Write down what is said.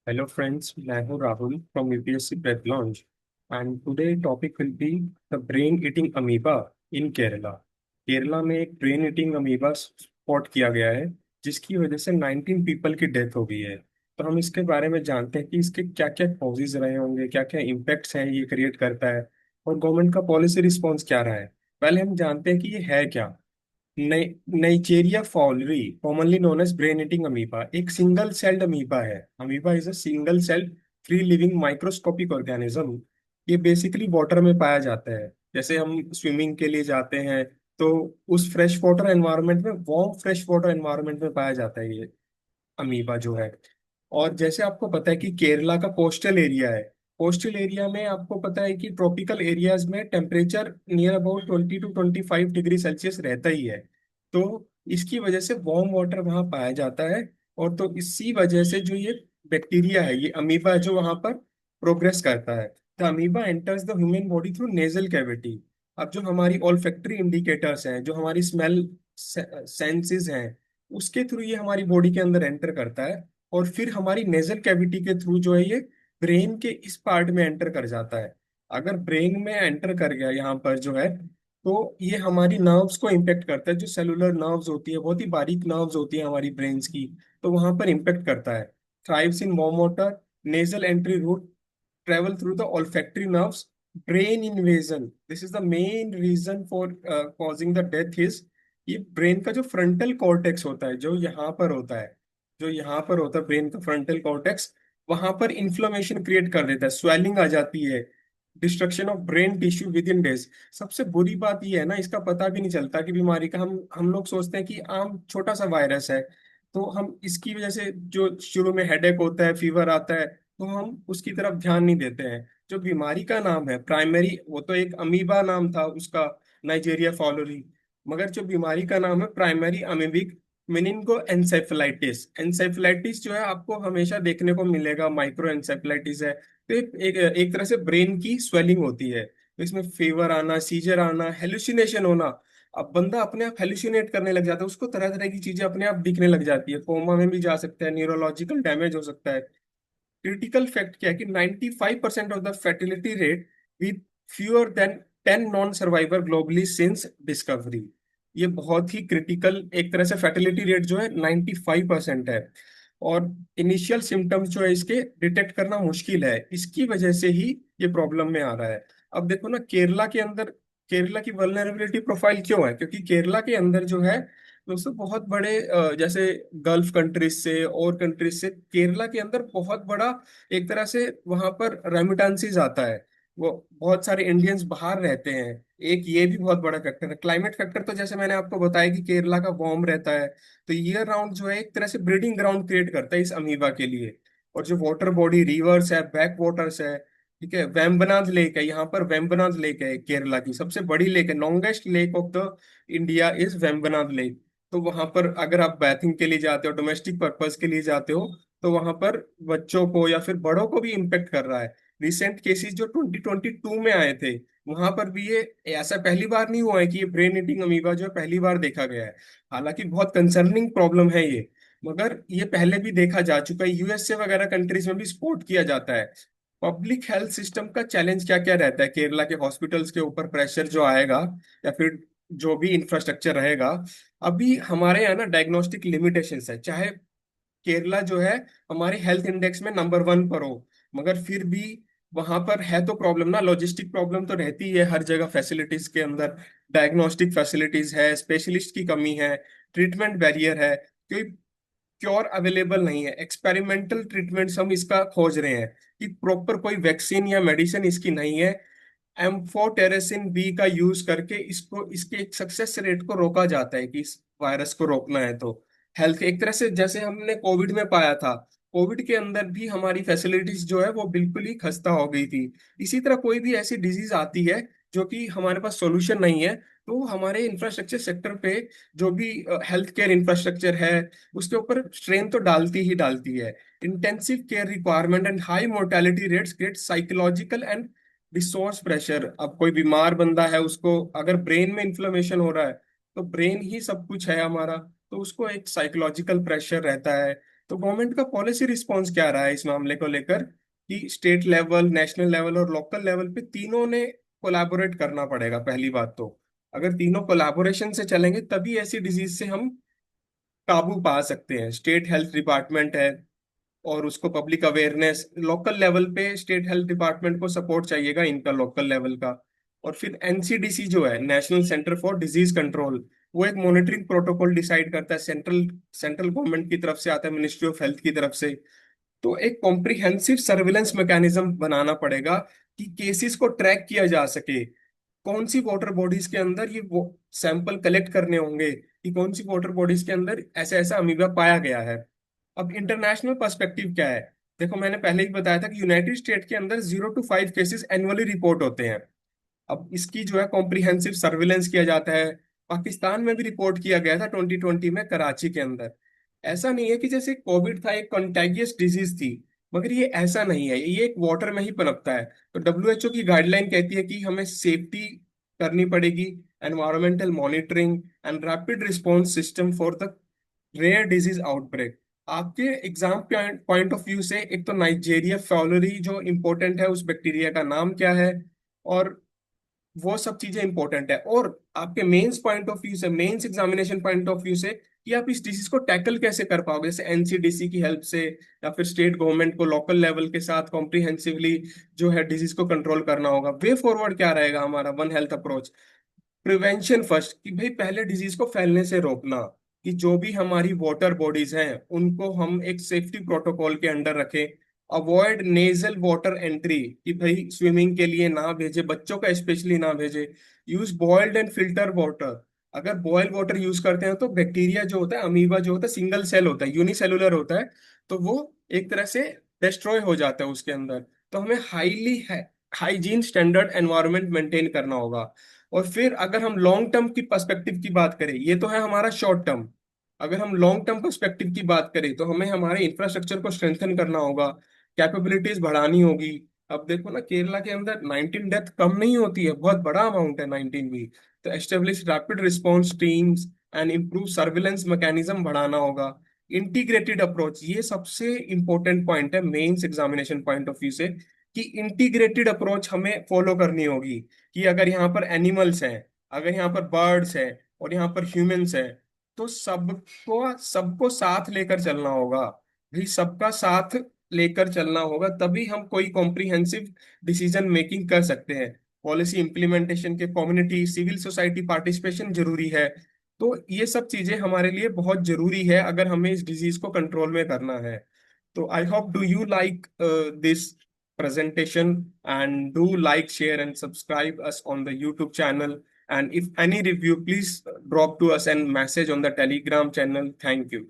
Hello friends, मैं हूँ Rahul from UPSC Prep Launch and today topic will be the brain eating amoeba in Kerala. Kerala में एक brain eating amoeba spot किया गया है जिसकी वजह से 19 पीपल की डेथ हो गई है। तो हम इसके बारे में जानते हैं कि इसके क्या क्या कॉजेज रहे होंगे, क्या क्या इम्पैक्ट्स हैं ये क्रिएट करता है और गवर्नमेंट का पॉलिसी रिस्पॉन्स क्या रहा है। पहले हम जानते हैं कि ये है क्या। Naegleria fowleri commonly known as brain eating amoeba एक सिंगल सेल्ड अमीबा है। Amoeba is a single celled free living microscopic organism. ये बेसिकली वाटर में पाया जाता है। जैसे हम स्विमिंग के लिए जाते हैं तो उस फ्रेश वाटर एनवायरनमेंट में, वार्म फ्रेश वाटर एनवायरनमेंट में पाया जाता है ये अमीबा जो है। और जैसे आपको पता है कि केरला का कोस्टल एरिया है। कोस्टल एरिया में आपको पता है कि ट्रॉपिकल एरियाज में temperature near about 20 to 25 degree Celsius रहता ही है। तो इसकी वजह से वार्म वाटर वहाँ पाया जाता है। और तो इसी वजह से जो ये बैक्टीरिया है, ये अमीबा है जो वहाँ पर प्रोग्रेस करता है। The amoeba enters the human body through nasal cavity. अब जो हमारी ऑल्फैक्टरी इंडिकेटर्स हैं, जो हमारी स्मेल सेंसेस हैं, उसके थ्रू ये हमारी बॉडी के अंदर एंटर करता है। और फिर हमारी नेजल कैविटी के थ्रू जो है ये ब्रेन के इस पार्ट में एंटर कर जाता है। अगर ब्रेन में एंटर कर गया यहाँ पर जो है, तो ये हमारी नर्व्स को इम्पेक्ट करता है। जो सेलुलर नर्व्स होती है, बहुत ही बारीक नर्व्स होती है हमारी ब्रेन्स की, तो वहां पर इम्पेक्ट करता है। Thrives in warm water, nasal entry route travel through the olfactory nerves, brain invasion, this is the main reason for causing the death is ये ब्रेन का जो फ्रंटल कॉर्टेक्स होता है, जो यहाँ पर होता है, जो यहाँ पर होता है ब्रेन का फ्रंटल कॉर्टेक्स, वहां पर इन्फ्लेमेशन क्रिएट कर देता है, स्वेलिंग आ जाती है, destruction of brain tissue with in days. सबसे बुरी बात यह है ना, इसका पता भी नहीं चलता कि बीमारी का, हम लोग सोचते हैं कि आम छोटा सा वायरस है। तो हम इसकी वजह से जो शुरू में हेडेक होता है, फीवर आता है, तो हम उसकी तरफ ध्यान नहीं देते हैं। जो बीमारी का नाम है प्राइमरी, वो तो एक अमीबा नाम था उसका, नाइजेरिया फॉलोरी। मगर जो बीमारी का नाम है प्राइमरी अमीबिक मेनिंगो एनसेफेलाइटिस। एनसेफेलाइटिस जो है आपको हमेशा देखने को मिलेगा, माइक्रो एनसेफेलाइटिस है। तो एक तरह से ब्रेन की स्वेलिंग होती है। तो इसमें फीवर आना, सीजर आना, हेलुसिनेशन होना। अब बंदा अपने आप हेलुसिनेट करने लग जाता है, उसको तरह तरह की चीजें अपने आप दिखने लग जाती है, कोमा में भी जा सकता है, न्यूरोलॉजिकल डैमेज हो सकता है। क्रिटिकल फैक्ट क्या है कि 95% of the fertility rate with fewer than 10 non survivor globally since discovery. ये बहुत ही क्रिटिकल एक तरह से फर्टिलिटी रेट जो है 95% है। और इनिशियल सिम्टम्स जो है इसके डिटेक्ट करना मुश्किल है, इसकी वजह से ही ये प्रॉब्लम में आ रहा है। अब देखो ना, केरला के अंदर केरला की वल्नरेबिलिटी प्रोफाइल क्यों है, क्योंकि केरला के अंदर जो है दोस्तों बहुत बड़े जैसे गल्फ कंट्रीज से और कंट्रीज से केरला के अंदर बहुत बड़ा एक तरह से वहां पर रेमिटेंसीज आता है। वो बहुत सारे इंडियंस बाहर रहते हैं। एक ये भी बहुत बड़ा फैक्टर है। क्लाइमेट फैक्टर तो जैसे मैंने आपको बताया कि केरला का वार्म रहता है, तो ईयर राउंड जो है एक तरह से ब्रीडिंग ग्राउंड क्रिएट करता है इस अमीबा के लिए। और जो वाटर बॉडी, रिवर्स है, बैक वाटर्स है, ठीक है, वेम्बनाड लेक है यहाँ पर। वेम्बनाड लेक है केरला की सबसे बड़ी लेक है, longest lake of the India is Vembanad lake. तो वहां पर अगर आप बैथिंग के लिए जाते हो, डोमेस्टिक पर्पस के लिए जाते हो, तो वहां पर बच्चों को या फिर बड़ों को भी इम्पेक्ट कर रहा है। रिसेंट केसेस जो 2022 में आए थे, वहां पर भी ये ऐसा पहली बार नहीं हुआ है कि ये ब्रेन ईटिंग अमीबा जो है पहली बार देखा गया है। हालांकि बहुत कंसर्निंग प्रॉब्लम है ये, मगर ये पहले भी देखा जा चुका है, यूएसए वगैरह कंट्रीज में भी स्पोर्ट किया जाता है। पब्लिक हेल्थ सिस्टम का चैलेंज क्या क्या रहता है, केरला के हॉस्पिटल्स के ऊपर प्रेशर जो आएगा, या फिर जो भी इंफ्रास्ट्रक्चर रहेगा। अभी हमारे यहाँ ना डायग्नोस्टिक लिमिटेशंस है, चाहे केरला जो है हमारे हेल्थ इंडेक्स में नंबर 1 पर हो, मगर फिर भी वहां पर है तो प्रॉब्लम ना, लॉजिस्टिक प्रॉब्लम तो रहती है हर जगह फैसिलिटीज के अंदर। डायग्नोस्टिक फैसिलिटीज है, स्पेशलिस्ट की कमी है, ट्रीटमेंट बैरियर है, कोई क्योर अवेलेबल नहीं है। एक्सपेरिमेंटल ट्रीटमेंट्स हम इसका खोज रहे हैं कि प्रॉपर कोई वैक्सीन या मेडिसिन इसकी नहीं है। एम्फोटेरेसिन बी का यूज करके इसको, इसके सक्सेस रेट को रोका जाता है कि इस वायरस को रोकना है तो। हेल्थ एक तरह से जैसे हमने कोविड में पाया था, कोविड के अंदर भी हमारी फैसिलिटीज जो है वो बिल्कुल ही खस्ता हो गई थी। इसी तरह कोई भी ऐसी डिजीज आती है जो कि हमारे पास सॉल्यूशन नहीं है, तो हमारे इंफ्रास्ट्रक्चर सेक्टर पे, जो भी हेल्थ केयर इंफ्रास्ट्रक्चर है, उसके ऊपर स्ट्रेन तो डालती ही डालती है। Intensive care requirement and high mortality rates create psychological and resource pressure. अब कोई बीमार बंदा है, उसको अगर ब्रेन में इन्फ्लेमेशन हो रहा है, तो ब्रेन ही सब कुछ है हमारा, तो उसको एक साइकोलॉजिकल प्रेशर रहता है। तो गवर्नमेंट का पॉलिसी रिस्पॉन्स क्या रहा है इस मामले को लेकर कि स्टेट लेवल, नेशनल लेवल और लोकल लेवल पे तीनों ने कोलैबोरेट करना पड़ेगा। पहली बात तो अगर तीनों कोलैबोरेशन से चलेंगे तभी ऐसी डिजीज से हम काबू पा सकते हैं। स्टेट हेल्थ डिपार्टमेंट है और उसको पब्लिक अवेयरनेस, लोकल लेवल पे स्टेट हेल्थ डिपार्टमेंट को सपोर्ट चाहिएगा इनका, लोकल लेवल का। और फिर एनसीडीसी जो है, national centre for disease control, वो एक मॉनिटरिंग प्रोटोकॉल डिसाइड करता है, सेंट्रल सेंट्रल गवर्नमेंट की तरफ से आता है, मिनिस्ट्री ऑफ हेल्थ की तरफ से। तो एक कॉम्प्रिहेंसिव सर्विलेंस मैकेनिज्म बनाना पड़ेगा कि केसेस को ट्रैक किया जा सके। कौन सी वाटर बॉडीज के अंदर ये वो सैंपल कलेक्ट करने होंगे कि कौन सी वाटर बॉडीज के अंदर ऐसा ऐसा अमीबा पाया गया है। अब इंटरनेशनल पर्सपेक्टिव क्या है? देखो, मैंने पहले ही बताया था कि यूनाइटेड स्टेट के अंदर 0 to 5 केसेस एनुअली रिपोर्ट होते हैं। अब इसकी जो है कॉम्प्रिहेंसिव सर्विलेंस किया जाता है। पाकिस्तान में भी रिपोर्ट किया गया था 2020 में कराची के अंदर। ऐसा नहीं है कि जैसे कोविड था एक कंटेगियस डिजीज थी, मगर ये ऐसा नहीं है, ये एक वाटर में ही पनपता है। तो डब्ल्यूएचओ की गाइडलाइन कहती है कि हमें सेफ्टी करनी पड़ेगी, environmental monitoring and rapid response system for the rare disease outbreak. आपके एग्जाम पॉइंट ऑफ व्यू से एक तो नाइजेरिया फॉलोरी जो इम्पोर्टेंट है, उस बैक्टीरिया का नाम क्या है, और वो सब चीजें इंपॉर्टेंट है। और आपके मेंस पॉइंट ऑफ व्यू से, mains examination point of view से, कि आप इस डिजीज को टैकल कैसे कर पाओगे, जैसे एनसीडीसी की हेल्प से या फिर स्टेट गवर्नमेंट को लोकल लेवल के साथ कॉम्प्रिहेंसिवली जो है डिजीज को कंट्रोल करना होगा। वे फॉरवर्ड क्या रहेगा हमारा? One health approach, prevention first, कि भाई पहले डिजीज को फैलने से रोकना, कि जो भी हमारी वाटर बॉडीज हैं उनको हम एक सेफ्टी प्रोटोकॉल के अंडर रखें। अवॉइड नेजल वाटर एंट्री, कि भाई स्विमिंग के लिए ना भेजे, बच्चों का स्पेशली ना भेजे। Use boiled and filter water. अगर बॉइल्ड वाटर यूज करते हैं तो बैक्टीरिया जो होता है, अमीबा जो होता है, सिंगल सेल होता है, यूनिसेलुलर होता है, तो वो एक तरह से डिस्ट्रॉय हो जाता है उसके अंदर। तो हमें highly hygiene standard environment maintain करना होगा। और फिर अगर हम लॉन्ग टर्म की पर्सपेक्टिव की बात करें, ये तो है हमारा शॉर्ट टर्म। अगर हम लॉन्ग टर्म पर्सपेक्टिव की बात करें तो हमें हमारे इंफ्रास्ट्रक्चर को स्ट्रेंथन करना होगा, कैपेबिलिटीज बढ़ानी होगी। अब देखो ना, केरला के अंदर 19 डेथ कम नहीं होती है, बहुत बड़ा अमाउंट है 19 भी। तो establish rapid response teams and improve surveillance mechanism बढ़ाना होगा। इंटीग्रेटेड अप्रोच, ये सबसे इंपॉर्टेंट पॉइंट है mains examination point of view से, कि इंटीग्रेटेड अप्रोच हमें फॉलो करनी होगी। कि अगर यहाँ पर एनिमल्स हैं, अगर यहाँ पर बर्ड्स हैं और यहाँ पर ह्यूमंस हैं, तो सबको सबको साथ लेकर चलना होगा। भाई सबका साथ लेकर चलना होगा, तभी हम कोई कॉम्प्रिहेंसिव डिसीजन मेकिंग कर सकते हैं। पॉलिसी इंप्लीमेंटेशन के कम्युनिटी सिविल सोसाइटी पार्टिसिपेशन जरूरी है। तो ये सब चीजें हमारे लिए बहुत जरूरी है अगर हमें इस डिजीज को कंट्रोल में करना है। So I hope do you like this presentation, and do like, share, and subscribe us on the YouTube channel. And if any review, please drop to us and message on the Telegram channel. Thank you.